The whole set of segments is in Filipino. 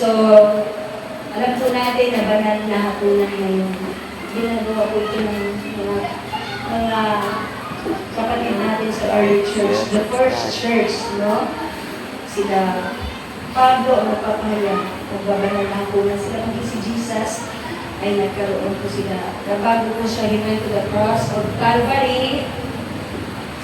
So, alam po natin na banal na hapunan ngayon. Ginagawa po ito ng mga kapatid natin sa early church. The first church, no? Sila Pablo ang nagpapahayag. Nagbabanal na hapunan sila. Hindi si Jesus ay nagkaroon po sila. Bago po siya he went to the cross of Calvary,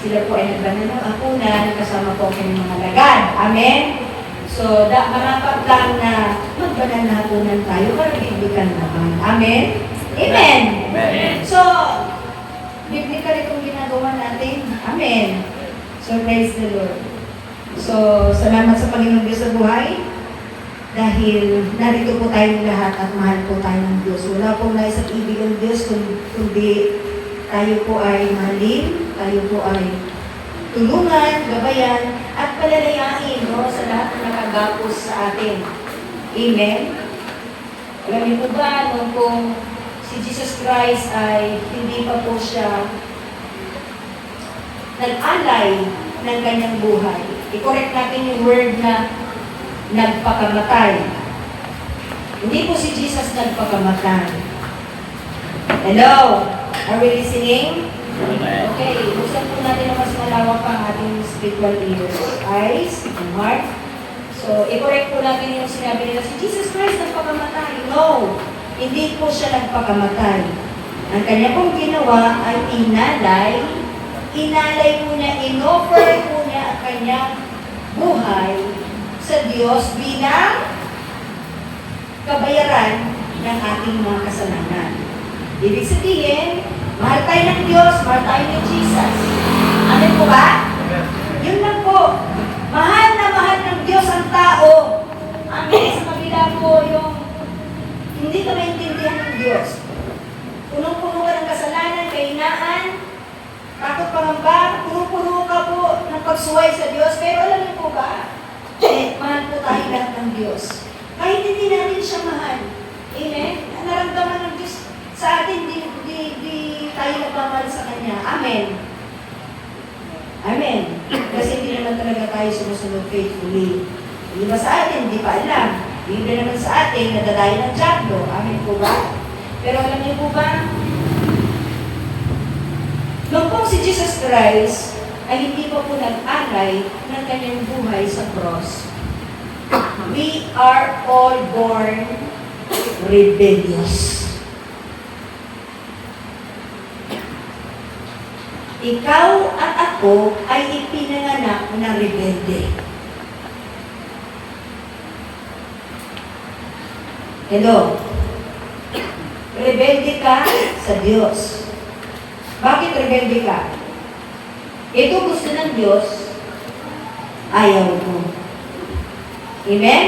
sila po ay nagbanal ng hapunan kasama po kanyang mga lagad. Amen? So, marapat lang na magbanal na hapunan tayo para bibigyan naman. Amen? Amen! Amen. So, biblical itong ginagawa natin. Amen. So, praise the Lord. So, salamat sa Panginoon Diyos sa buhay. Dahil narito po tayong lahat at mahal po tayo ng Diyos. Wala pong nais at ibig ng Diyos kundi tayo po ay mahalin, tayo po ay tulungan, gabayan, at palalayain, no, sa lahat na nakagapos sa atin. Amen? Alam niyo po ba, nung kung si Jesus Christ ay hindi pa po siya nag-alay ng kanyang buhay. I-correct natin yung word na nagpakamatay. Hindi po si Jesus nagpakamatay. Hello? Are we listening? Okay, buksan po natin na mas malawak ang ating spiritual ears, eyes, and heart. So, i-correct po natin yung sinabi nila, si Jesus Christ nagpakamatay. No! Hindi po siya nagpakamatay. Ang kanya pong ginawa ay inalay po niya, inoffer po niya ang kanyang buhay sa Diyos bilang kabayaran ng ating mga kasalanan. Ibig sabihin, mahal tayo ng Diyos, mahal tayo ng Jesus. Amen po ba? Yun lang po. Mahal na mahal ng Diyos ang tao. Amen. Sa kabila po yung hindi ka maintindihan ng Diyos. Punong-puno ka ng kasalanan, kahinaan, takot pangamba, puno-puno ka po ng pagsuway sa Diyos. Pero alam niyo po ba, mahal po tayo lahat ng Diyos. Kahit hindi natin siya mahal. Amen? Naramdaman ng Diyos sa atin, di tayo nagmamahal sa Kanya. Amen. Amen. Kasi hindi naman talaga tayo sumusunod faithfully. Hindi ba sa atin, hindi pa alam. Hindi naman sa atin, nadadayo ng diablo. Amen po ba? Pero alam niyo po ba, nung pong si Jesus Christ ay hindi pa po nag-alay ng kanyang buhay sa cross, we are all born rebellious. Ikaw at ako ay ipinanganak na rebelde. Hello? Rebelde ka sa Diyos. Bakit rebelde ka? Ito gusto ng Diyos, ayaw mo. Amen?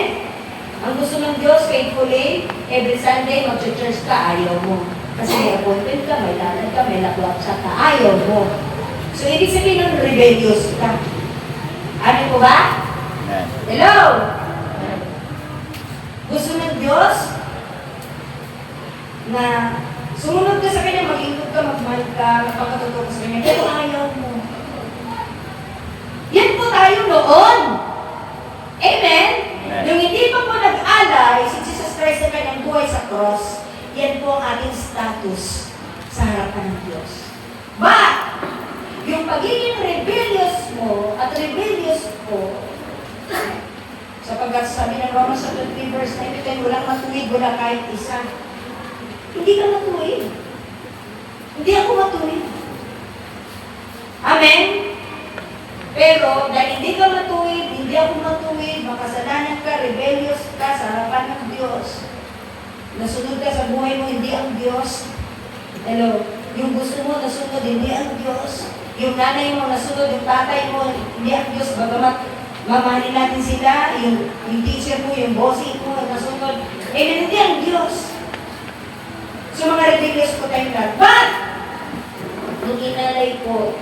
Ang gusto ng Diyos, faithfully, every Sunday, mag-church ka, ayaw mo. Kasi may appointment ka, may lalad ka, may laklap ka, ayaw mo. So, ibig sabihin ng rebellious ka. Ano po ba? Hello? Gusto ng Diyos na sumunod ka sa Kanya, mag-ingkod ka, magmahal ka, magpakatuto ka sa Kanya, pero ayaw mo. Yan po tayo noon. Amen? Yung hindi pa po nag-alay si Jesus Christ na kanyang buhay sa cross, yan po ang ating status sa harapan ng Diyos. But, yung pagiging rebellious mo at rebellious ko, sapagkat sabi ng Romans 3 verse 9, walang matuwid, wala kahit isa. Hindi ka matuwid. Hindi ako matuwid. Amen? Pero, dahil hindi ka matuwid, hindi ako matuwid, makasalanan ka, rebellious ka sa harapan ng Diyos. Nasunod ka sa buhay mo, hindi ang Diyos. Hello? Yung gusto mo, nasunod, hindi ang Diyos. Yung nanay mo, nasunod, yung tatay mo, hindi ang Diyos. Bagamat mamahalin natin sila, yung teacher mo, yung bossing mo, nasunod. Hindi ang Diyos. So, mga rebellious po tayong lahat. But, nung inalay po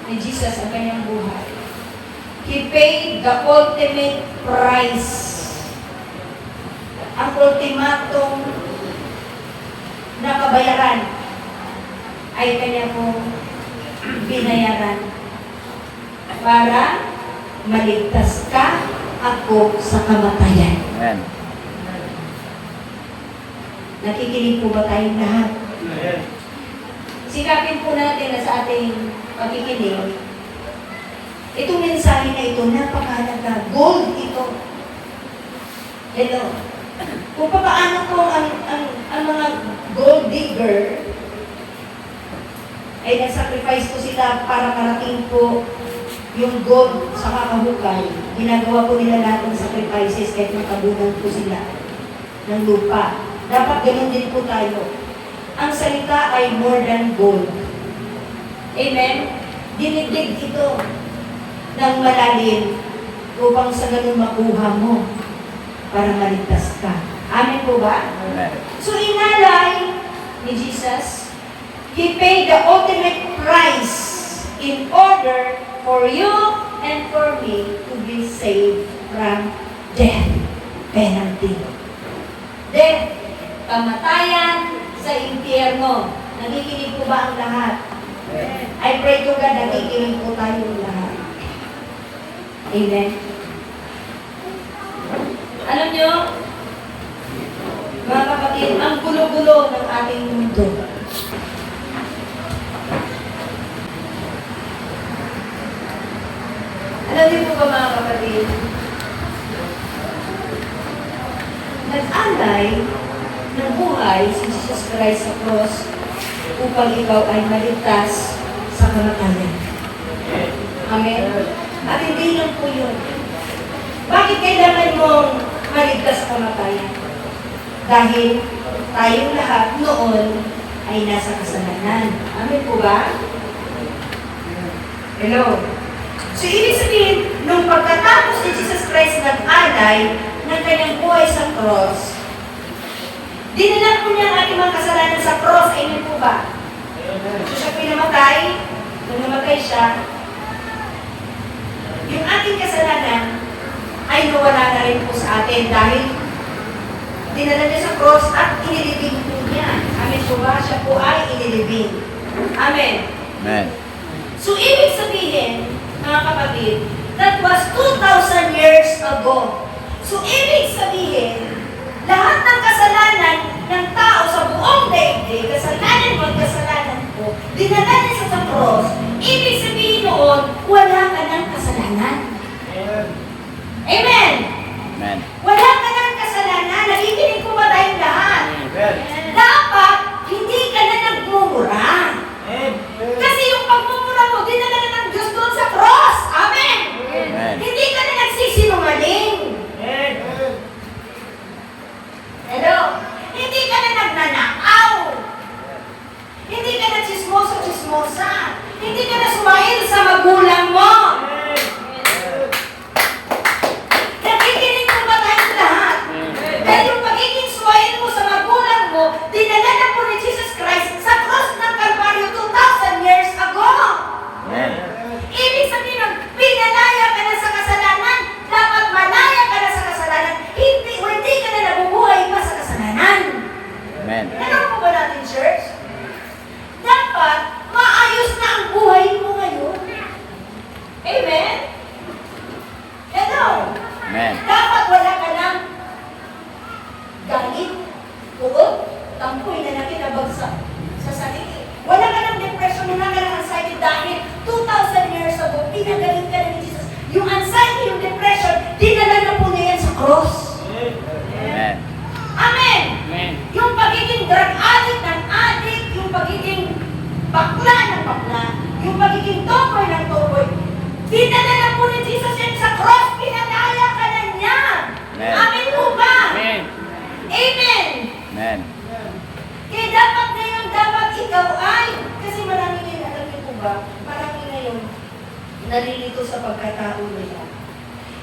ni Jesus ang kanyang buhay, He paid the ultimate price. Ang ultimatong na kabayaran ay kanya pong binayaran para maligtas ka, ako, po sa kamatayan. Amen. Nakikinig po ba tayong lahat? Amen. Sikapin po natin na sa ating pakikinig, itong mensahe na ito, napakahalaga. Gold ito. Hello. Kung paano po ang mga gold digger ay nag-sacrifice po sila para marating po yung gold sa kakahukay. Ginagawa po nila lahat ng sacrifices kahit nakabunan po sila ng lupa. Dapat ganun din po tayo. Ang salita ay more than gold. Amen? Dinidig ito ng malalim upang sa ganun makuha mo para maligtas ka. Amen po ba? Amen. So inalay ni Jesus, He paid the ultimate price in order for you and for me to be saved from death penalty. Death, kamatayan sa impyerno. Nakikinig po ba ang lahat? I pray to God, nakikinig po tayong lahat. Amen. Alam nyo, mga kapatid, ang gulo-gulo ng ating mundo. Alam niyo po ba mga kapatid, nag-alay ng buhay si Jesus Christ sa cross upang ikaw ay maligtas sa kamatayan. Amen? At hindi lang po yun. Bakit kailangan mong maligtas sa kamatayan? Dahil tayong lahat noon ay nasa kasalanan. Amen po ba? Hello? So, ibig sabihin, nung pagkatapos ni Jesus Christ nag-alay ng kanyang buhay sa cross, dinala po niya ang ating mga kasalanan sa cross. Amen po ba? So, siya pinamatay. Nung namatay siya, yung ating kasalanan ay nawala na rin po sa atin dahil dinala niya sa cross at inilibing po niya. Amen po ba? Siya po ay inilibing. Amen. Amen. So, ibig sabihin, mga kapatid, that was 2,000 years ago. So, ibig sabihin, lahat ng kasalanan ng tao sa buong daigdig, kasalanan mo at kasalanan ko, dinala niya sa cross. Ibig sabihin noon, wala ka ng kasalanan. Amen. Amen. Wala ka ng kasalanan. Nakikinig ko ba tayong lahat? Dapat, hindi ka na nagmumura. Kasi yung pagmumura mo, dinala na ng Diyos doon sa cross. Amen. Amen. Hindi ka na nagsisinungaling. Hello? Hindi ka na nagnanakaw. Hindi ka na chismosa. Hindi ka na sumahil sa magulang mo. Nakikinig mo ba tayong lahat? Dahil yung pagiging sumahil mo sa magulang mo, dinala na po ni Jesus Christ sa cross ng Calvario 2,000 years ago. Amen. Ibig sabihin nun, pinalaya ka na sa kasalanan. Dapat malaya ka na sa kasalanan. Hindi ka na nabubuhay pa sa kasalanan. Amen. Ano po ba natin, church? Dapat maayos na ang buhay mo ngayon. Amen? Hello? Amen. Dapat wala ka ng galit, uot, tampoy na nakinabagsak sa sarili. Wala ka ng depression, wala ka ng anxiety dahil 2,000 years ago, pinagaling ka na ni Jesus. Yung anxiety, yung depression, dinala na po niya yan sa cross. Amen. Amen! Yung pagiging drug addict ng addict, yung pagiging bakla ng bakla, yung pagiging tomboy ng tomboy, dinala na po ni Jesus yan sa cross, pinalaya ka na niya. Amen. Amen po ba? Amen. Amen! Amen. Kaya dapat ngayon, dapat ikaw ay, kasi marami ngayon, alam niyo po ba, marami ngayon, nalilito sa pagkatao nila.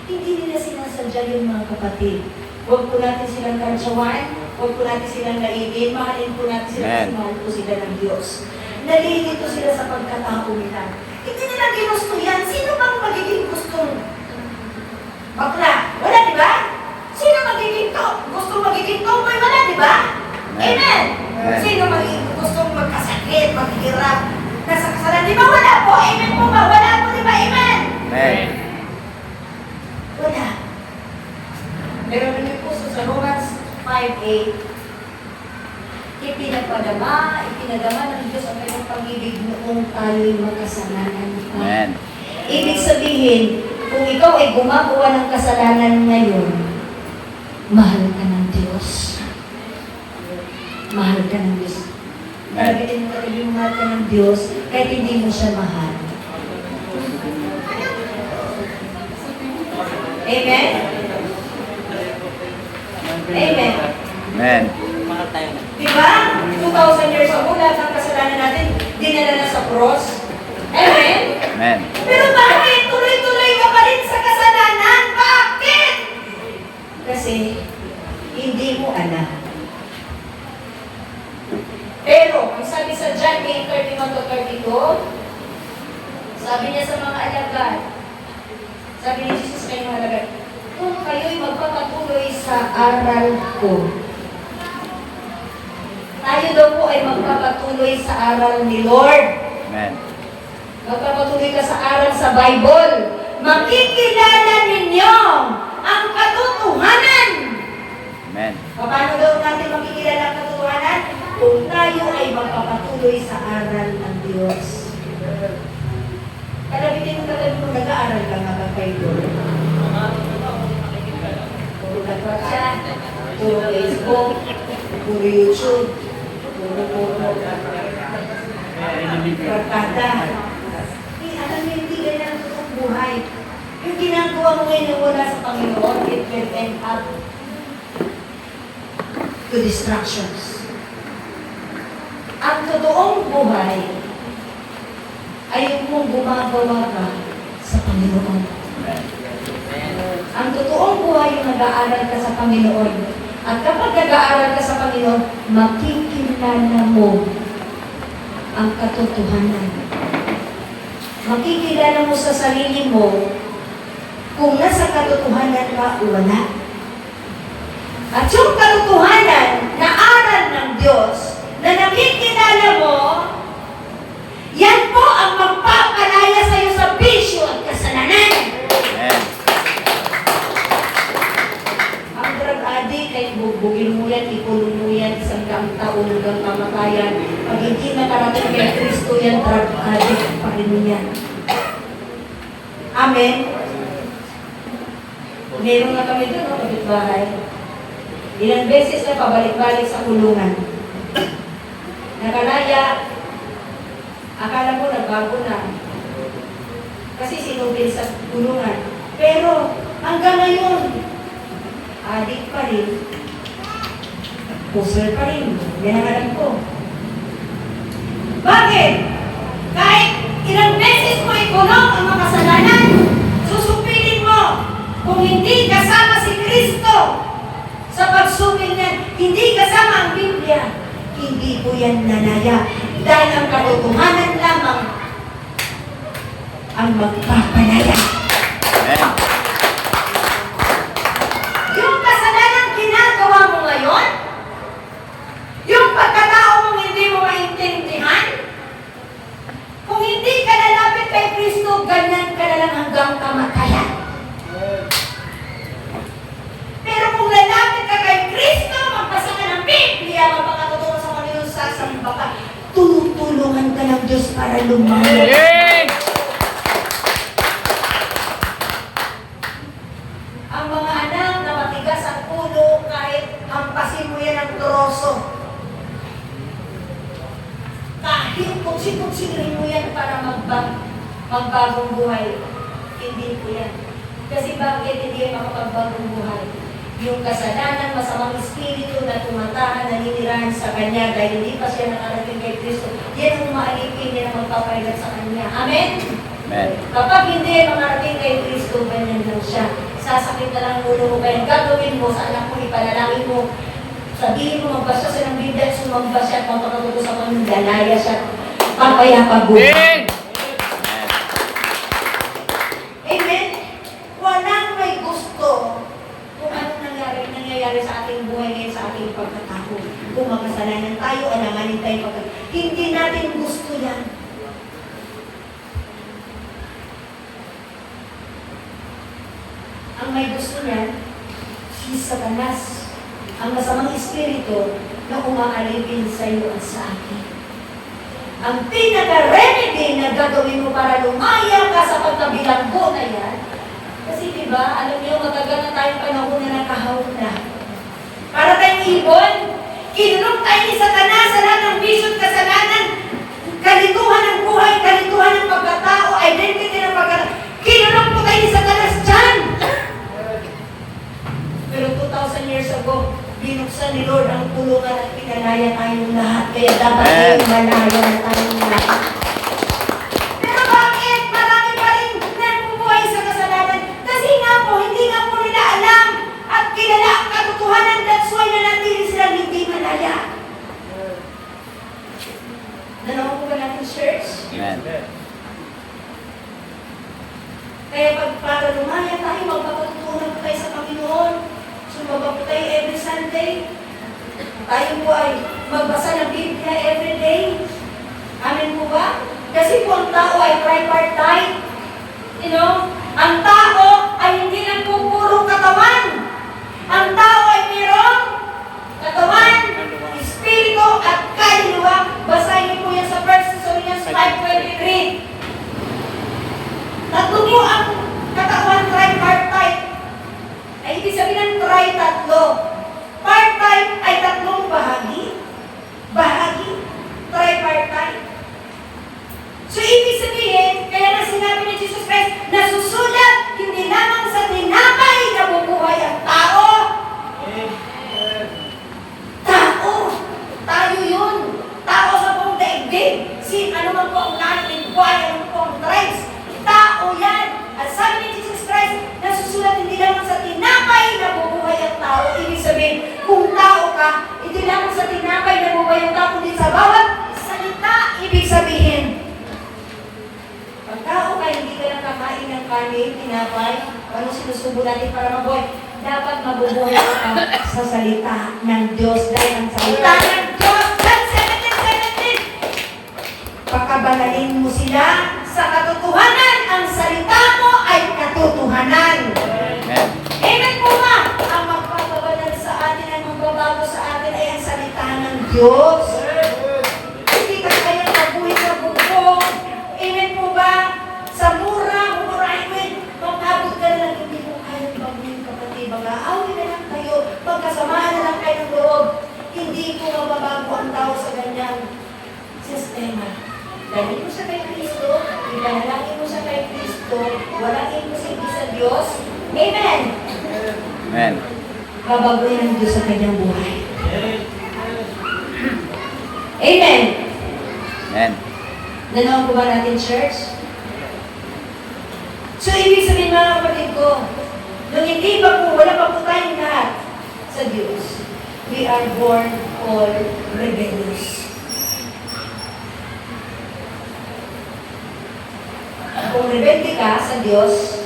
Hindi nila sinasadya yung mga kapatid. Huwag po natin silang kantsawan, huwag po natin silang laigin, mahalin po natin sila kasi Amen. mahal po sila ng Diyos. Nalilito sila sa pagkatao nila. Hindi nila ginusto yan. Sino bang magiging gustong bakla? Wala, di ba? Sino magiging gustong magiging tomboy? Wala, di ba? Amen. Amen. Sino magiging gustong magkasakit, maghihirap, nasa kasalanan? Di ba wala po? Amen po ba? Wala po, di ba? Amen. Amen. Wala. Pero naman po sa Romans 5:8, ipinadama ng Diyos ang kanyang pag-ibig noong tayo'y makasalanan pa. Amen. Ibig sabihin, kung ikaw ay gumagawa ng kasalanan ngayon, mahal ka ng Diyos. Mahal ka ng Diyos. Sabihin mo talaga yung mahal ka ng Diyos, kahit hindi mo siya mahal. Amen? Amen. Amen. Diba? 2,000 years ago, lahat ng kasalanan natin, dinala na sa cross. Amen? Amen. Pero bakit? Tuloy-tuloy ka pa rin sa kasalanan. Bakit? Kasi, hindi mo alam. Pero, ang sabi sa John 8:31-32, sabi niya sa mga alagad, sabi ni Jesus sa kanyang alagad, kung kayo'y magpapatuloy sa aral ko, tayo daw po ay magpapatuloy sa aral ni Lord. Amen. Magpapatuloy ka sa aral sa Bible. Makikilala ninyo ang katotohanan. Amen. Paano daw natin makikilala ang katotohanan? Kung tayo ay magpapatuloy sa aral ng Diyos. Kalabitin mo talaga kung nag-aaral ka nga ba kay Lord. Puro nag-WhatsApp, puro Facebook, puro YouTube, puro barkada. Alam mo, hindi ganyan ang totoong buhay. Yung ginagawa mo ngayon na wala sa Panginoon, it will end up to distractions. Ang totoong buhay ay yung gumagawa ka sa Panginoon. Ang totoong buhay yung nag-aaral ka sa Panginoon. At kapag nag-aaral ka sa Panginoon, makikilala mo ang katotohanan. Makikilala mo sa sarili mo kung nasa katotohanan ka o wala. At yung katotohanan na aral ng Diyos na nakikilala mo, yan po ang magpapalaya sa iyo sa bisyo at kasalanan. Amen. Ang drug addict ay bugbugin mo yan, ikulong mo yan, isang taon hanggang kamatayan. Pag hindi nakarating kay Kristo yan, drug addict pa rin yan. Amen? Meron na kami doon, kapitbahay. Ilang beses na pabalik-balik sa kulungan. Nakalaya, akala ko nagbago na. Kasi sinubil sa kulungan. Pero hanggang ngayon, adik pa rin. Puser pa rin. Yan ang alam ko. Bakit? Kahit ilang beses mo ikulong ang mga kasalanan, susupilin mo kung hindi kasama si Kristo sa pagsupil niya, hindi kasama ang Biblia, hindi po yan nanaya. Dahil ang katotohanan lamang ang magpapalaya. Amen. Yung kasalanan ginagawa mo ngayon, yung pagkatao mong hindi mo maintindihan, kung hindi ka lalapit kay Kristo, ganyan ka na lang hanggang kamatayan. Pero kung lalapit ka kay Kristo, magbasa ka ng Biblia, magpakatotoo sa Panginoon, sasamba ka, tutulungan ka ng Diyos para lumayo. Ang mga anak na matigas ang ulo, kahit hampasin mo yan ng troso. Kahit kutsi-kutsirin mo yan para magbagong buhay. Hindi po yan. Kasi bakit hindi yan makapagbagong buhay? Yung kasalanan, masamang espiritu na tumatahan, naninirahan sa Kanya dahil hindi pa siya nakarating kay Kristo, yan ang maalipin, yan ang magpapahilat sa Kanya. Amen? Amen. Kapag hindi makarating kay Kristo, ganyan lang siya. Sasakit na lang ang ulo mo. Kaya gagawin mo sa anak mo, ipanalangin mo. Sabihin mo, magbasa siya ng Biblia, sumamba siya at magpakatuto sa Panginoon, dalaya siya. Papayapabuhay. Amen? Walang may gusto kung anong nangyayari sa ating buhay ngayon, sa ating pagkatao. Kung makasalanan tayo, alanganin tayo pagkatao. Hindi natin gusto yan. Ang may gusto niyan, si Satanas, ang masamang espiritu na umaalipin sa iyo at sa akin. Ang pinaka-remedy na gagawin mo para lumaya ka sa pagkabilanggo na yan, kasi diba, alam niyo, matagal na tayong panahon na nakahawag na. Para tayong ibon, kinulong tayo ni Satanas sa lahat ng bisyo at kasalanan, kalituhan ng buhay, kalituhan ng pagkatao, identity ng pagkatao. Kinulong po tayo ni Satanas dyan. Pero 2,000 years ago, binuksan ni Lord ang kulungan at pinalaya tayong lahat. Kaya dapat Amen. malaya na tayong lahat. Pero bakit marami pa rin nagbubuhay sa kasalanan? Kasi nga po, hindi nga po nila alam at kilala ang katotohanan. That's why nanatili silang hindi malaya. Nanawa po ba natin, church? Amen. Kaya pag para lumaya tayo, magpapatutunan po tayo sa Panginoon. Sumaba po tayo every Sunday. Tayo po ay magbasa ng Biblia every day. Amen po ba? Kasi po ang tao ay tripartite. You know? Ang tao ay hindi lang po puro katawan. Ang tao ay mayroong katawan, espiritu at kaluluwa. Basahin niyo po yan sa 1 Thessalonians 5:23. Tatlo po ang katawan tripartite. Ay ibig sabihin ng tatlo. Partite ay tatlong bahagi. Tripartite. So ibig sabihin, kaya na sinabi ni Jesus Christ, nasusulat hindi lamang sa tinapay na bubuhay ang tao. Tayo yun. Tao sa buong daigdig. Ano man po ang lahat ng buhay, ano po ang tribes. Tao yan. At sabi ni Jesus Christ, nasusulat hindi lamang sa tinapay na bubuhay ang tao. Ibig sabihin, kung tao ka, hindi lamang sa tinapay na bubuhay ang tao, kundi sa bawat salita. Ibig sabihin, pag tao ka, hindi ka lang kakain ng kanin, tinapay, anong sinusubo natin para mabuhay? Dapat mabubuhay ka sa salita ng Diyos. Dahil ang salita ng Diyos, John 17:17, pakabanalin mo sila sa katotohanan. Ang salita mo ay katotohanan. Amen. Amen po ba? Ang magpapabanal sa atin, ang magbabago sa atin ay ang salita ng Diyos. Hindi ka kaya mabuhay sa bubong. Amen po ba? Sa murahin mo, magpagod ka na lang, hindi mo kaya baguhin kapatid. Mag-aawin na lang kayo, magkasamaan na lang kayo ng loob. Hindi ko mababago ang tao sa ganyang sistema. Dahil mo sa kay Kristo, ipanalangin mo sa kay Kristo, walangin mo sa Diyos. Amen! Amen. Babaguhin ang Diyos sa kanyang buhay. Amen! Amen. Nanawa po ba natin, church? So, ibig sabihin mga kapatid ko, nung hindi pa po, wala pa po tayong lahat sa Diyos, we are born all rebellious. Kung rebelde ka sa Diyos,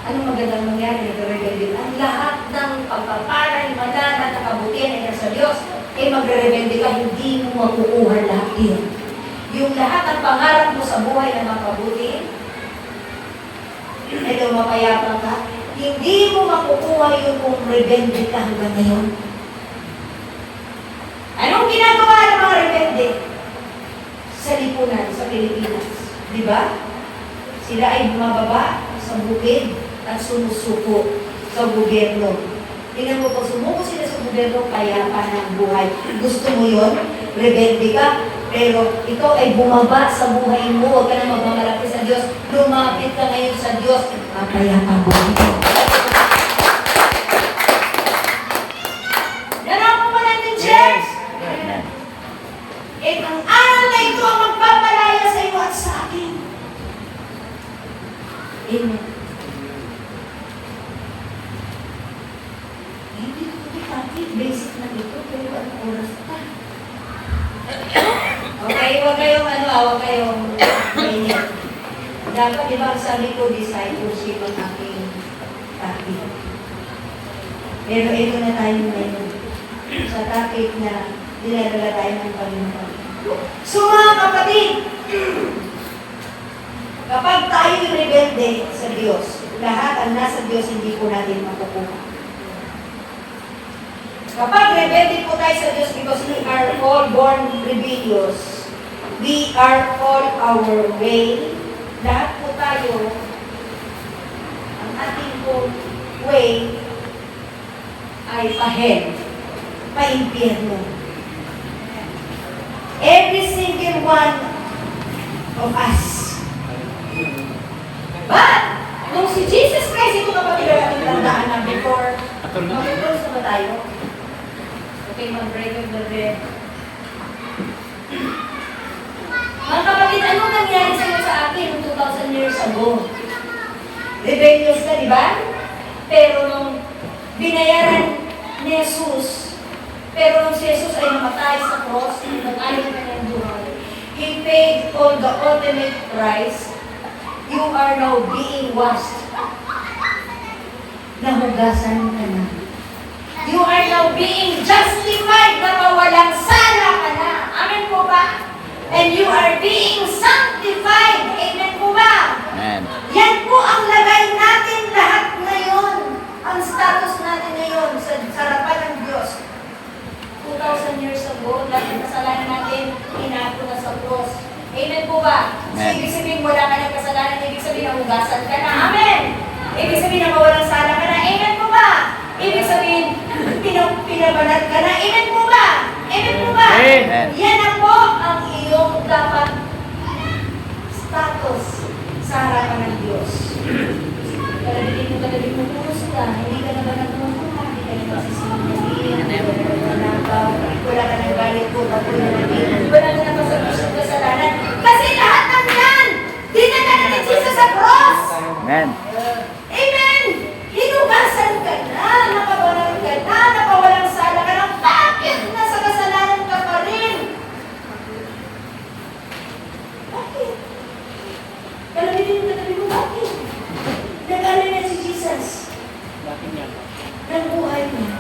ano magandang mangyari na rebelde? Ang lahat ng pagpaparal, manana, at kabutihan ay nasa Diyos, magre-rebelde ka, hindi mo makukuha lahat yun. Yung lahat ng pangarap mo sa buhay na mapabuti, ay mapayapang ka, hindi mo makukuha yun kung rebelde ka hanggang ngayon. Anong ginagawa ng mga rebelde sa lipunan sa Pilipinas? Di ba? Sila ay bumababa sa bukid at sumusuko sa gobyerno. Tingnan mo, pag sumuko sila sa gobyerno, kaya pa ng buhay. Gusto mo yun? Rebelde ka? Pero ikaw ay bumaba sa buhay mo. Huwag ka na magmamalapit sa Diyos. Lumapit ka ngayon sa Diyos. Mapayapa buhay mo. Nanaw mo ba natin, church? Amen. Ang aral na ito ang magpapalaya sa iyo at sa akin. Amen. Hindi ko kapatid, basic na ito, pero anong oras pa? Okay, huwag kayong mainit. Dapat, di ba, ang sabi ko, discipleship ang aking topic. Pero ito na tayo ngayon. Sa topic na dinadala tayo ng Panginoon. So mga kapatid, kapag tayo rebelde rebelde sa Diyos. Lahat ang nasa Diyos, hindi po natin makukuha. Kapag rebelde po tayo sa Diyos, because we are all born rebellious, we are all our way, lahat po tayo, ang ating po way ay pa-hell, pa-impyerno. Every single one of us. But, nung si Jesus Christ, ito kapatid ang ating tandaan na before, mag-close na ba tayo? Okay, mag-break of the bread. Mga kapatid, anong nangyari sa atin noong 2,000 years ago? Rebellious ka, di ba? Pero nung binayaran ni Jesus, pero nung si Jesus ay namatay sa cross, nag-ayon na ng buhay, He paid all the ultimate price. You are now being washed. Nahugasan ka na. You are now being justified na mawalang sala ka na. Amen po ba? And you are being sanctified. Amen po ba? Amen. Yan po ang lagay natin lahat ngayon. Ang status natin ngayon sa harapan ng Diyos. 2,000 years ago, lahat ng kasalanan natin, inaako na sa cross. Amen po ba? So, Amen. ibig sabihin, wala ka ng kasalanan, ibig sabihin, nahugasan ka na. Amen! Ibig sabihin, na mawalang sala ka na. Amen po ba? Ibig sabihin, pinabanat ka na. Amen po ba? Amen po ba? Amen. Yan na po ang iyong dapat status sa harapan ng Diyos. Kadali mo puros ka, hindi ka na ba nagmumuha, hindi ka na magsisinungaling, hindi ka na nanakaw, wala ka ng galit po, wala ka na masabusog kasalanan. Kasi lahat ng yan, dinala na ni Jesus sa cross. Amen. Amen! Hinugasan ka na, nakawalan ka na, napawalang sala ka na, bakit nasa kasalanan ka pa rin? Bakit? Kalamitin mo katabi mo, bakit? Nag-alay na si Jesus. Nang buhay niya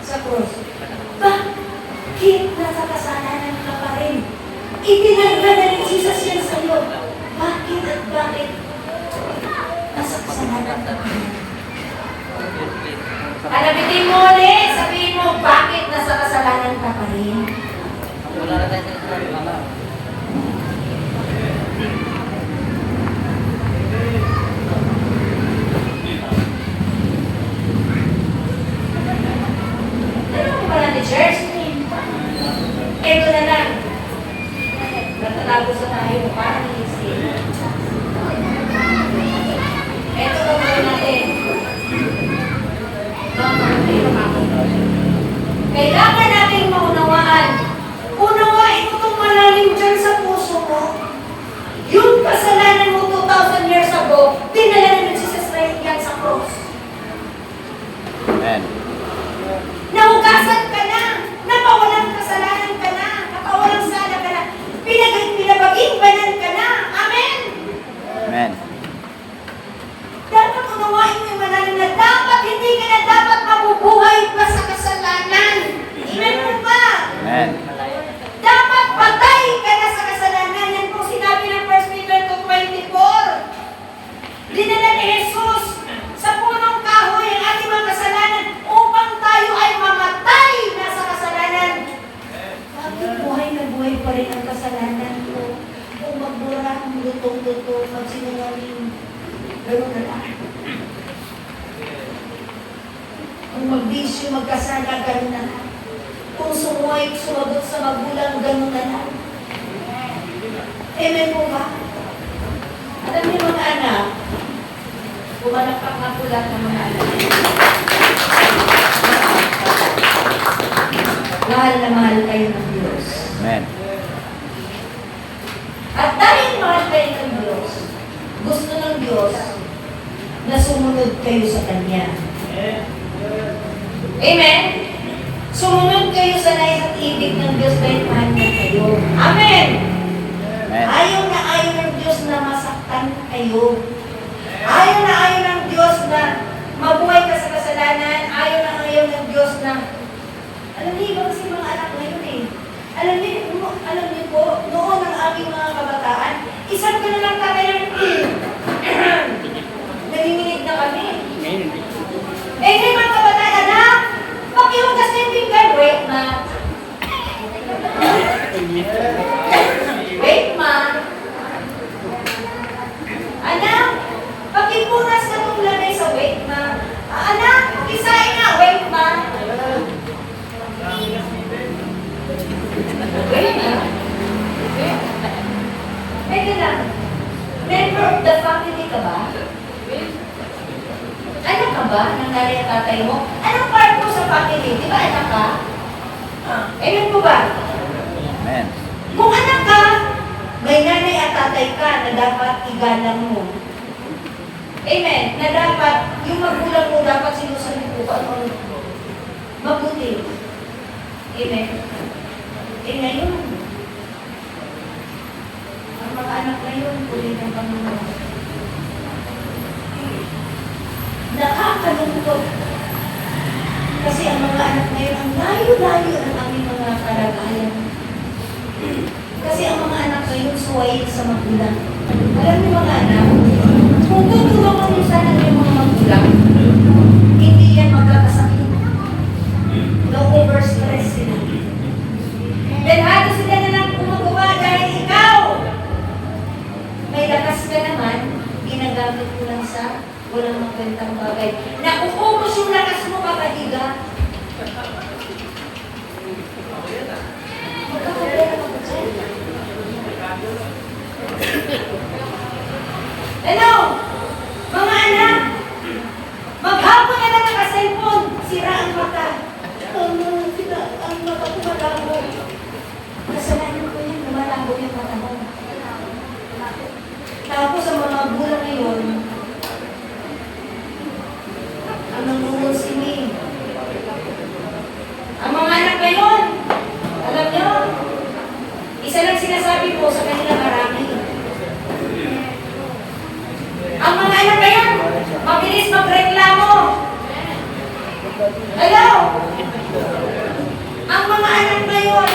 sa cross. Bakit nasa kasalanan ka pa rin? Itinanggal na ni Jesus yan sa iyo. Bakit at bakit? Nasa kasalanan ka pa rin. Alabitin mo ulit, sabihin mo, bakit nasa kasalanan ka pa rin? Wala na tayo sa mama. Ano ko ba natin, church? Ito na lang. Natatapos na tayo, parang iisip. Ito na ba natin? Kailangan nating maunawaan. Unawain mo itong malalim dyan sa puso mo. Yung kasalanan mo 2,000 years ago, dinala na ni Jesus Christ yan sa cross. Amen. Nahugasan ka na, napawalang kasalanan ka na, napawalang sala ka na, pinabaging banan ka na. Amen! Amen. Dapat unawain mo yung malalim na dapat hindi ka na dapat mabubuhay pa sa kasalanan. Amen mo ba? Amen. Dapat patay ka na sa kasalanan. Yan po sinabi ng 1 Peter 2:24. Dinala ni Jesus sa punong kahoy ang ating mga kasalanan upang tayo ay mamatay na sa kasalanan. Bakit buhay na buhay pa rin ang kasalanan ko? Kung magbura, lutong-lutong, magsinungaling, gano'n na lang. Kung magbisyo, magkasala, gano'n na lang. Kung sumuhay, sumagot sa magulang, gano'n na lang. Amen po ba? Alam niyo mga anak, pumalakpak nga po lahat ng mga anak. Mahal na mahal kayo ng Diyos. Amen. At dahil mahal kayo ng Diyos, gusto ng Diyos na sumunod kayo sa Kanya. Amen? Sumunod kayo sa nais at ibig ng Diyos dahil mahal na kayo. Amen! Amen. Ayaw na ayaw ng Diyos na masaktan kayo. Ayaw na ayaw ng Diyos na mabuhay ka sa kasalanan. Ayaw na ayaw ng Diyos na... Alam niyo ba kasi mga anak ngayon eh. Alam niyo po, noon ang aming mga kabataan, isang ka na lang tatay ng Member of the family ka ba? Anak ka ba ng nanay at tatay mo? Anong part mo sa family? Di ba anak ka? Amen po ba? Amen. Kung anak ka, may nanay at tatay ka na dapat igalang mo. Amen. Na dapat, yung magulang mo dapat sinusunod ko kung ano mabuti. Amen. Eh ngayon, ang mga anak ngayon, tuloy ng Panginoon. Nakakalungkot. Kasi ang mga anak ngayon, ang layo-layo ng aming mga kalagayan. Kasi ang mga anak ngayon, suwayin sa magulang. Alam niyo mga anak, kung tutulungan niyo sana yung mga magulang, hindi yan magkakasakit. Na-overstress sila. Dahil sila na lang gumagawa dahil ikaw. May lakas ka naman, ginagamit mo lang sa walang magkwentang bagay. Nauubos yung lakas mo, kapatiga. Magkakapera ka ba dyan? Ano? Mga anak, maghapon na lang naka-cellphone, sira ang mata. Ang mata ko malabo. Kasalanan ko yan, lumalabo yung mata mo. Tapos ang mga bulan ngayon, ang nangungunsini. Ang mga anak ngayon, alam nyo, isa lang sinasabi ko sa kanila marami. Ang mga anak ngayon, mabilis magreklamo. Hello? Ang mga anak ngayon,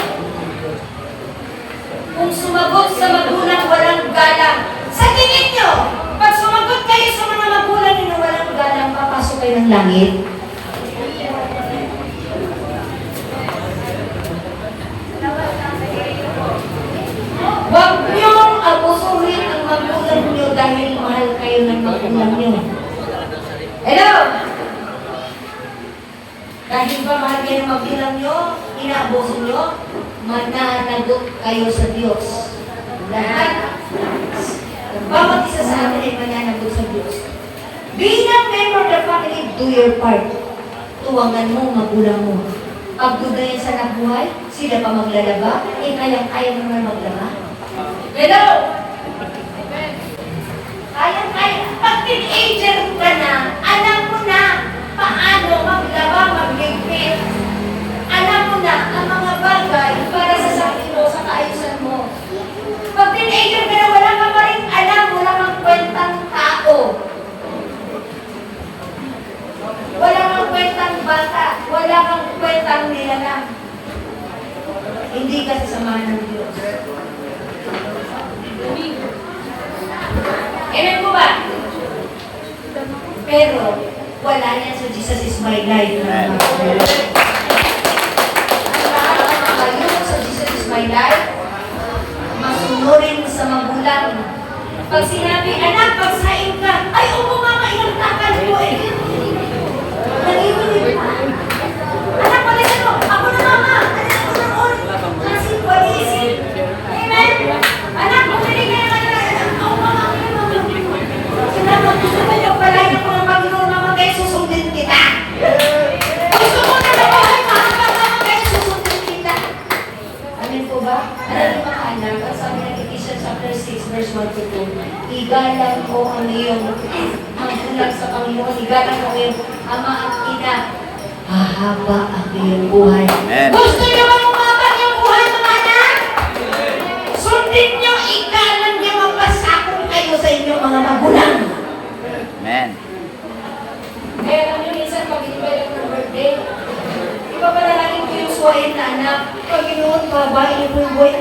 kung sumagot sa magulang walang galang, sa tingin nyo, pag sumagot kayo sa mga magulang nyo walang galang, papasok kayo ng langit? Huwag niyong abusuhin ang magulang nyo dahil mahal kayo ng magulang nyo. Hello? Dahil ba mahal kayo ng magulang nyo, inaabuso nyo, mananagot kayo sa Diyos. Lahat. Bawat isa sa atin ay mananagot sa Diyos. Bilang member of the family, do your part. Tuwangan mo, magulang mo. Pag dudayan sa nabuhay, sila pa maglalaba, eh kayang-kaya mo na maglaba. Hello? Kayang-kaya. Pag teenager ka na, alam mo na paano maglaba, magligpit. Alam mo na ang mga bagay para sa sarili mo, sa kaayusan mo. Pag teenager ka na, wala ka pa rin alam, wala kang kwentang tao. Wala kang kwentang bata, wala kang kwentang nilalang. Hindi ka sasamahan ng Diyos. Amen po ba? Pero, wala yan sa Jesus is my life. Ang lahat ng mga kayo sa Jesus is my life, masunurin sa magulang. Pag sinabi, anak, pagsain ka, ay, upo mama, ilang takal po eh. Nag-iulit pa. Anak, palisan mo, ako na mama, anak ko ng orin. Kasi palisin. Amen? Anak, bumili ka naman na, ako mama, ako na mama. Sinabi, gusto mo yung palayan ko ng Panginoon, mama, kaya susundin kita. Gusto mo na nabahay, mama, kaya susundin kita. Amen po ba? Alam mo mga anak, ang sabi ng Ephesians chapter 6, verse 1 to 2, igalang ko ang iyong magbulag sa Panginoon, igalang ko ang iyong ama at ina, hahaba ang iyong buhay. Amen. Gusto niyo ba umaba yung buhay mga anak? Sundin niyo, igalang niyo, magpasakong kayo sa inyong mga magulang. Amen. Kaya alam niyo, minsan pag inibay ng birthday, iba pala natin ko yung suwain na anak, Panginoon, babae niyo po yung buhay.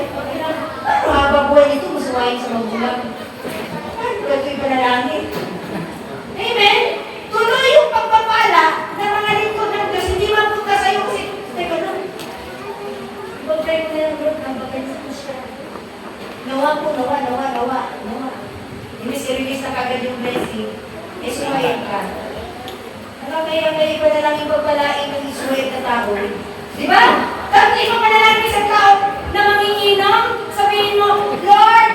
Ano haba buhay nito, masuwain sa magulang? Ano ba ito yung panalangin? Amen? Tuloy yung pagpapala ng mga lingkod ng Diyos, hindi mapunta sa iyo kasi, teka lang, ibagay mo na yung Lord, nabagay mo siya. Nawa po, nawa. Imbis i-release na kagad yung blessing, isuwain ka. Nakakaya-kaya pa na lang yung pagpalain ng isuwain na tao. Di ba? Tapos ikaw pa na lang isang tao na manginginom, sabihin mo, Lord,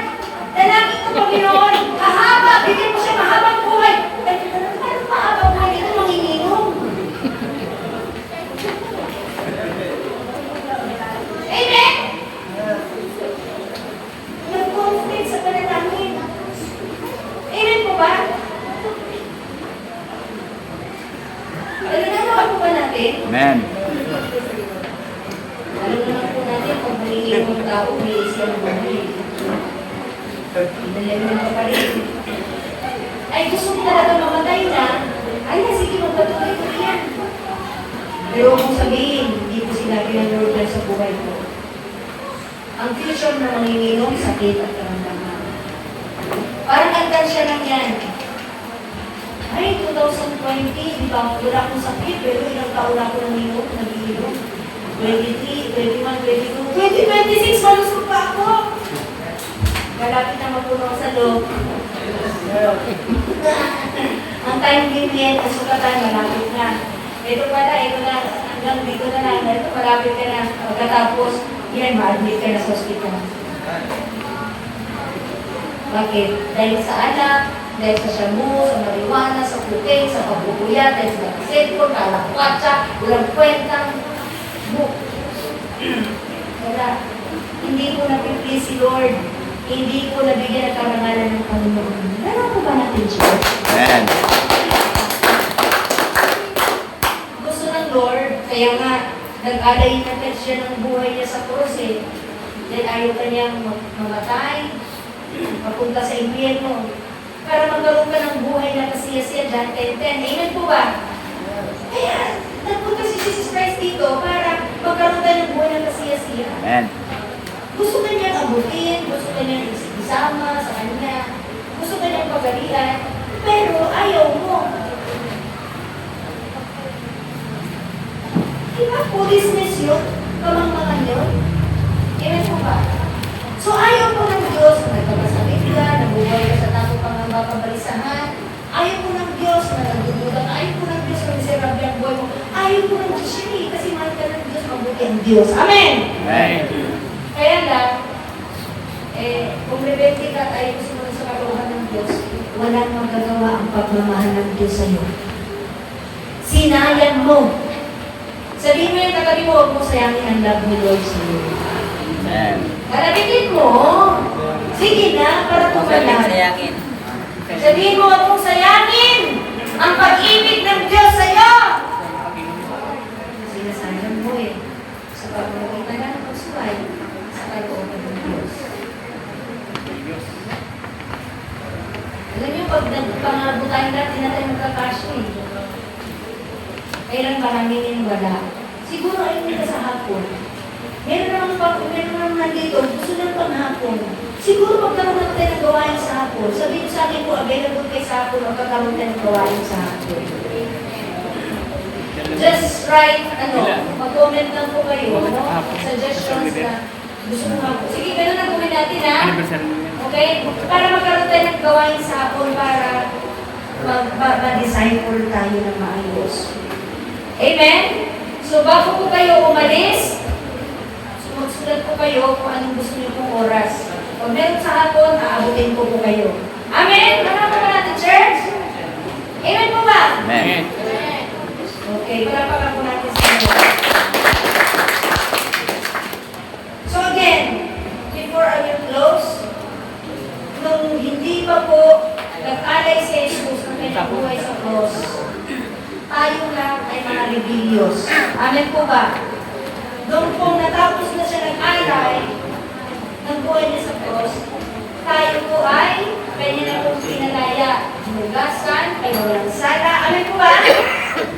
Dalangin ko, Panginoon, kahaba, bigyan mo siya mahabang buhay. Ay, ano mahabang buhay? Ito manginginom. Amen? Nag-confident sa panalangin. Amen po ba? Nagagawa po ba natin? Amen. Alam naman po natin kung manginginom ang tao, may isya ng buhay. Pinalaman pa rin. Ay, gusto mo talaga mamatay na? Ay, sige, magpatuloy ko yan. Pero kung sabihin, hindi ko sinabi ng Lord yan sa buhay ko. Ang future na manginginom, sakit at karamdaman. Parang agdansya lang yan. Ay, 2020, di ba, wala akong sakit, pero ilang taon ako nanginom, nag-iinom. 23, 21, 22, 2026, malusog pa ako! Malapit na magpuno sa loob. Ang time limit, ang sukatan, malapit na. Ito pala, ito na, hanggang dito na lang, ito malapit ka na. Pagkatapos, yan, ma-admit ka na sa hospital. Bakit? Dahil sa anak, dahil sa shamu, sa marijuana, sa cocaine, sa pagbubuya, dahil sa cellphone, kalakwatsa, walang kwentang book. Kaya, hindi ko napipili si Lord. Hindi ko nabigyan ng karangalan ng Panginoon. Ano ko ba natin, Lord? Amen. Gusto ng Lord, kaya nga, nag-alay na siya ng buhay niya sa krus eh. Dahil ayaw kanyang mamatay, mapunta sa impyerno. Para magkaroon ka ng buhay na kasiyasiya, John 10:10. Amen po ba? Kaya, nagpunta si Jesus Christ dito para magkaroon ka ng buhay na kasiyasiya. Amen. Gusto ka niyang abutin, gusto ka niyang isama sa kanya, gusto ka niyang pagalian, pero ayaw mo. Diba, foolishness yun? Kamangmangan yun? Amen po ba? So ayaw po ng Diyos na nagkakasakit ka, nabubuhay ka sa takot pangamba pabalisahan. Ayaw po ng Diyos na nagdududa ka. Ayaw po ng Diyos na miserable ang buhay mo. Ayaw po ng Diyos yun eh, kasi mahal ka ng Diyos, mabuti ang Diyos. Amen! Amen. Kaya lang, kung rebelde ka at ayaw gusto mo sa kalooban ng Diyos, walang magagawa ang pagmamahal ng Diyos sa'yo. Sinayang mo. Sabihin mo yung katabi mo, huwag mo sayangin ang love ni Lord sa'yo. Amen. Kalabitin mo. Sige na, para tumalan. Sayangin. Sabihin mo, huwag mong sayangin ang pag-ibig ng Diyos sa'yo. Sinasayang mo eh. Sa pagmamita na ng pagsuway, sa kalooban ng Diyos. Alam niyo, pag nagpangabutan natin na tayo magkakasyo eh. Kailan maraming wala. Siguro ay hindi ka sa hapon. Meron naman nandito, gusto ng panghapon. Siguro magkaroon naman tayo ng gawain sa hapon. Sabihin sa akin po, available kayo sa hapon, magkakaroon tayo ng gawain sa hapon. Just write, mag-comment lang po kayo, suggestions na gusto mo hapon. Sige, ganun na gawin natin ha. Okay? Para magkaroon tayo ng gawain sa hapon para ma-disciple tayo ng maayos. Amen? So, bago po kayo umalis, magsulat po kayo kung anong gusto niyo pong oras. Kung meron sa hapon, aabutin ko po kayo. Amen? Marami po natin, church? Amen po ba? Amen. Okay, palapakan po natin sa inyo. So again, before I will close, nung hindi pa po nag-alay si Jesus ng kanyang buhay sa cross, tayo lang ay mga rebellious. Amen po ba? Doon po natapos na siya nag-alay ng buhay niya sa cross, tayo po ay kanya na pong pinalaya. Hinugasan, ay walang sala. Amen po ba?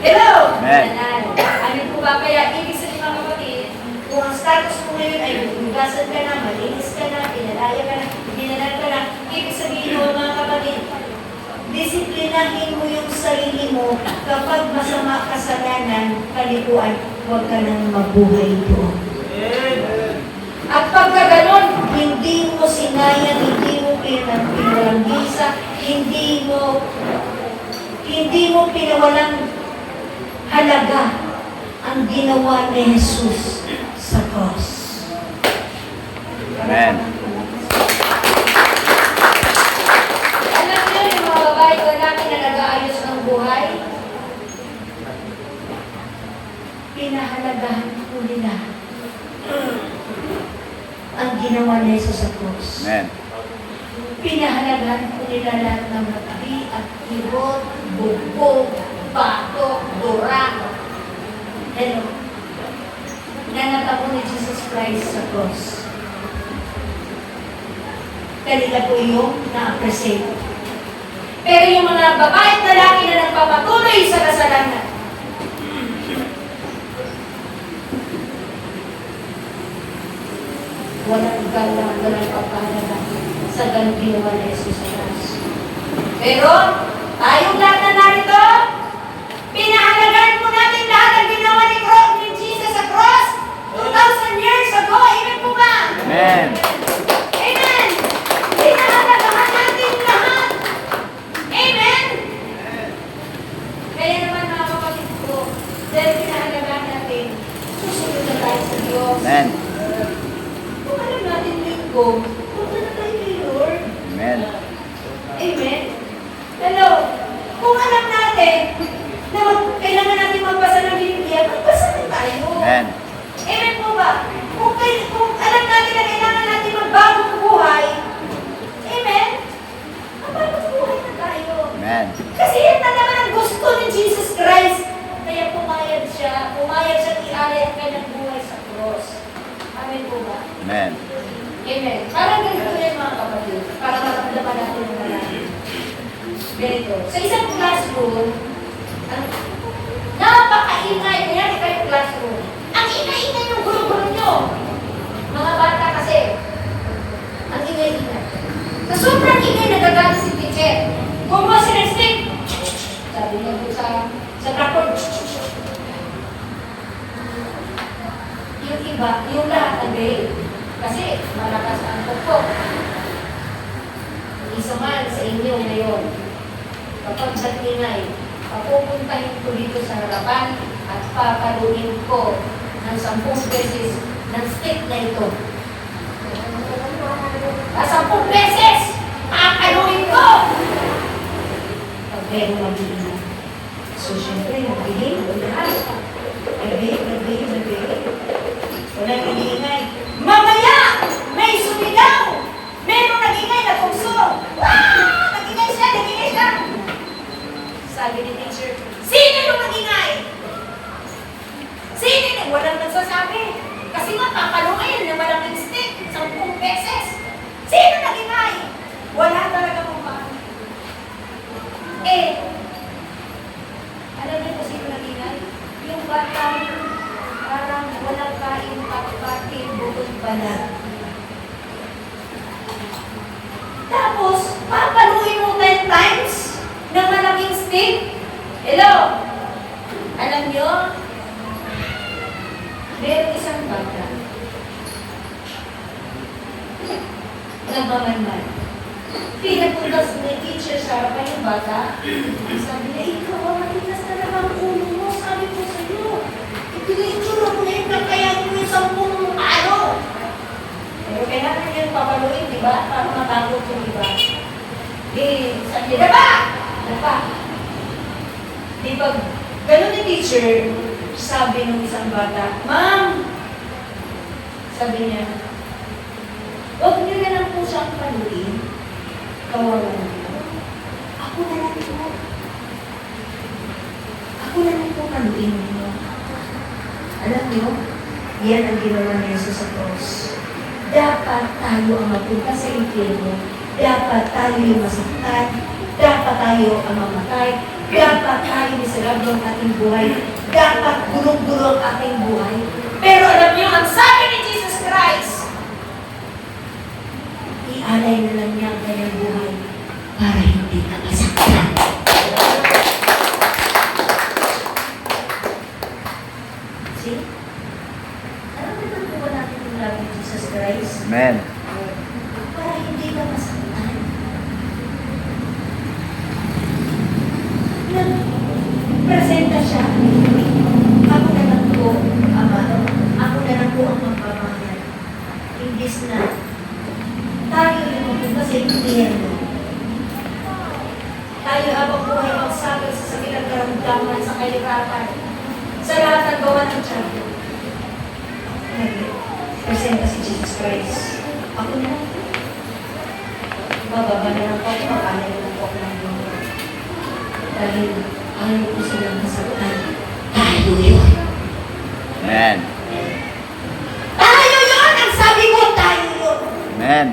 Hello! Amen. Amen po ba? Kaya ibig sabihin mga kapatid, kung ang status mo ngayon ay hinugasan ka na, malinis ka na, pinalaya ka na, pinalaya ka na, ibig sabihin mo mga kapatid, disiplinahin mo yung sarili mo kapag masama kasalanan, kalikuan, huwag ka nang mabuhay doon. At pagka ganon, hindi mo sinayang, hindi mo pinawalanggisa, hindi mo pinawalang halaga ang ginawa ni Jesus sa cross. Amen. pinahalagahan po nila ang ginawa ni Jesus sa krus. Amen. Pinahalagahan po nila lahat ng matabi at kirot, bugbog, batok, durak. Hello. Nanatabo ni Jesus Christ sa cross. Kanila po yung na-appreciate. Pero yung mga babae at lalaki na nagpapatuloy sa kasalanan, walang galang, walang pagpahalaga sa ganung ginawa ni Jesus sa cross. Pero, tayong lahat na narito, pinahalagaan po natin lahat ang ginawa ni Jesus sa cross 2,000 years ago. Amen po ba? Amen. Amen! Pinahalagahan natin lahat. Amen! Kaya naman mga kapatid ko, dahil pinahalagahan natin, susunod na tayo sa Diyos. Amen. Kung alam natin linggo, punta na tayo kay Lord. Amen. Amen? Hello? Kung alam natin na kailangan natin magbasa ng Biblia, magbasa na tayo. Amen. Amen po ba? Kung alam natin na kailangan natin magbagong buhay, amen? Magbagong buhay na tayo. Amen. Kasi yan na naman ang gusto ni Jesus Christ. Kaya pumayag siya i-alay ang kanyang buhay sa cross. Amen po ba? Amen. Amen. Parang ganito yan mga kapatid. Para maramdaman natin ang marami. Ganito. Sa isang classroom, napakaingay. Kunyari kayo classroom. Ang ingay-ingay yung gulo-gulo nyo. Mga bata kasi, ang ingay-ingay. Sa sobrang ingay, nagagalit si teacher. Kumuha si Stick. Sabi niya po sa blackboard. Yung iba, yung lahat nag-behave. Kasi malakas ang pukpok. Isa man sa inyo ngayon, kapag nag-ingay, papupuntahin ko dito sa harapan at papaluin ko ng 10 beses ng stick na ito. 10 beses! Papaluin ko! Pag meron mag-iingay. So, syempre, nag-behave. Nag-behave. Walang iniingay. Mamaya! May sumigaw! Merong nag-ingay na tukso! Wow! Nag-ingay siya! Sabi ni teacher, sino yung nag-ingay? Sino yung walang nagsasabi? Kasi nga, papaluin na walang stick 10 beses. Sino nag-ingay? Wala talaga kung paano. Alam niyo kung sino nag-ingay? Yung batang parang walang kain pati bukod balat. Tapos, papaluin mo 10 times na malaking stick. Hello? Alam niyo, meron isang bata. Nagmamanman. Pinapuntas ni teacher sa harapan yung bata. Sabi niya, ikaw, matigas na naman ang ulo mo. Sabi ko sa iyo, itsura mo na yun, kakayanin mo yung 10 araw. Pero kailangan yun papaluin, di ba? Para matakot yung iba. Sabi niya, daba! Di ba, ganun ni teacher, sabi ng isang bata, Ma'am! Sabi niya, huwag niyo na lang po siyang paluin. Kawawa niyo. Ako na lang po. Ako na lang po paluin niyo. Alam niyo, yan ang ginawa ni Jesus sa cross. Dapat tayo ang mapunta sa impyerno. Dapat tayo yung masaktan. Dapat tayo ang mamatay. Dapat tayo miserable ang ating buhay. Dapat gulong-gulong ang ating buhay. Pero alam niyo, ang sabi ni Jesus Christ, ialay na lang niya ang kanyang buhay para hindi ka masaktan. See? Alam mo naman po natin yung love ni Jesus Christ? Amen. Para hindi ka masaktan. Nag-presenta siya. Ako na lang po, Ama. Ako na lang po ang magpapahayag. Imbis na tayo yung magpunta sa impyerno. Tayo habang buhay magsagad sa sakit at karamdaman sa kahirapan. Sa lahat ng gawa ng tiyan. nag-presenta si Jesus Christ. Ako na. Bababa na lang po ako, makakalala na po ako ng Lord. Dahil ayaw ko silang nasaktan. Tayo yun. Amen. Tayo yun! Ang sabi ko, tayo yun! Amen.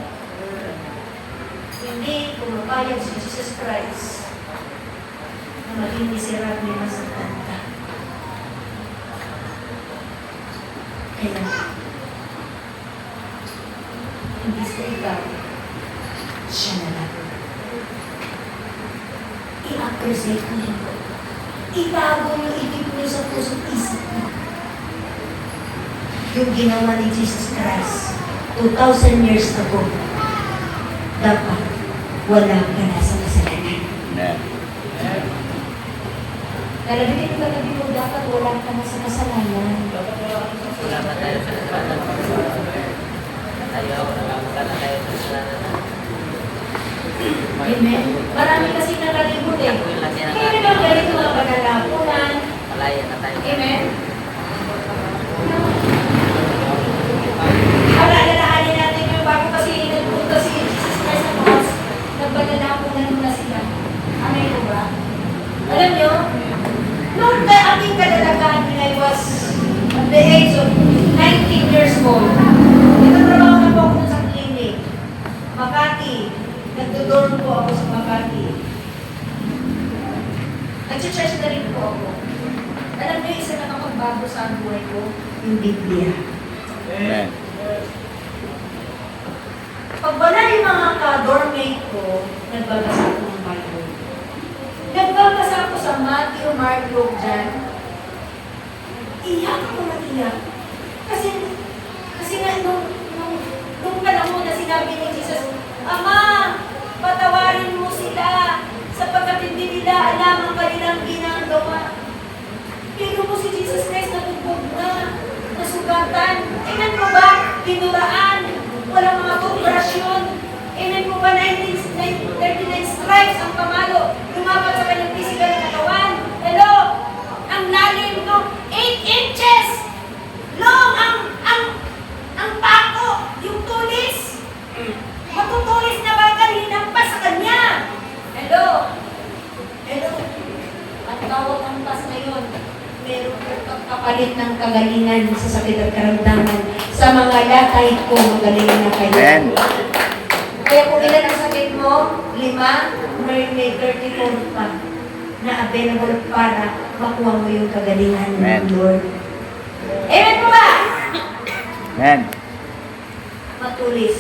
Hindi pumapayag si Jesus Christ na maging miserable masaktan ka. Kaya, hindi sa ikaw, siya na lang. I-appreciate mo yun. Itago yung itip niyo sa puso't isip mo. Yung ginawa ni Jesus Christ 2,000 years ago, dapat wala ka na sa kasalanan. Amen. Nalagay mo talabi mo, dapat wala ka na sa kasalanan. Wala na tayo sa kasalanan. Wala na tayo sa kasalanan. Amen. Marami kasi nalagibot eh. Kaya naman ganito mga pagkalapunan. Malaya na tayo. Amen. Para alalahanin natin yung bago kasi nagpunta si Jesus Christ sa cross, nagbalalapunan muna sila. Amen po ba? Alam nyo, noong aking kadalagaan when I was at the age of 19 years old, nagtatrabaho na po ako dun sa clinic. Makati. Nagdodorm po ako sa Makati. Nag-church na rin po ako. Alam niyo, isa na nakapagbago sa buhay ko, yung Biblia. Amen. Pag wala yung mga ka-dormmate ko, nagbabasa ko ng Bible. Nagbabasa ko sa Matthew, Mark, Luke, John. Iyak ako na iyak. Kasi nga nung panahon na sinabi ni Jesus, Ama, patawarin mo sila sapagkat hindi nila alam ang kanilang ginagawa. Pero mo si Jesus Christ natubog na, nasugatan. Tingnan mo ba? Tinuraan. Walang mga toothbrush yun. Tingnan mo ba 39 stripes ang pamalo? Lumapat sa kanyang physical na katawan. Hello? Ang lalim no? 8 inches! Long ang pako, yung tulis. Matutulis na bakal, hinampas sa kanya. Hello? Hello? At bawat hampas na yun, meron po kapalit ng kagalingan sa sakit at karamdaman. Sa mga latay ko, magaling na kayo. Amen. Kaya kung ilan ang sakit mo, 5, may 34 pa na available para makuha mo yung kagalingan Amen. ng Lord. Amen po ba? Amen. Matulis.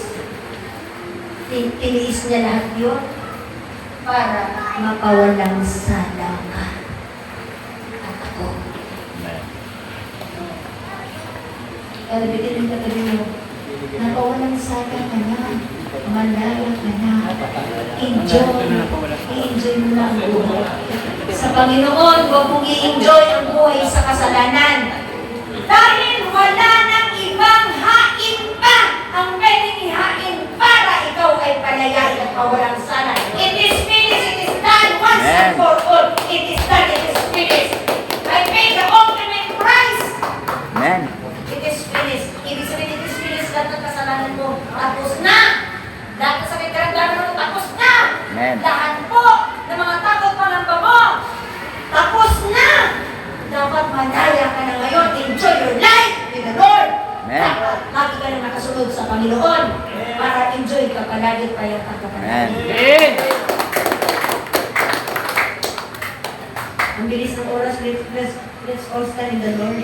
Tiniis niya lahat yun para mapawalang sala ka. At ako. Amen. Kalabitin yung katabi mo, napawalang sala ka na. Malaya ka na. Enjoy. I-enjoy mo na ang buhay. Sa Panginoon, huwag mong i-enjoy ang buhay sa kasalanan. Dahil wala nang ibang hain pa ang pwedeng ihain para ikaw ay palayain at mawalang sana. It is finished. It is done once and for all. It is done. It is finished. I paid the ultimate price. Amen. It is finished. Ibig sabihin, it is finished. Lahat ng kasalanan mo, tapos na. Lahat ng sakit karamdaman mo, tapos na. Amen. Lahat po ng mga takot pangamba mo, tapos na. Dapat malaya ka na ngayon. Enjoy your life with the Lord. Amen. Dapat lagi ka na nakasunod sa Panginoon para enjoy ka palagi payatan ka Amen. palagi. Ang bilis ng oras, let's all stand in the Lord.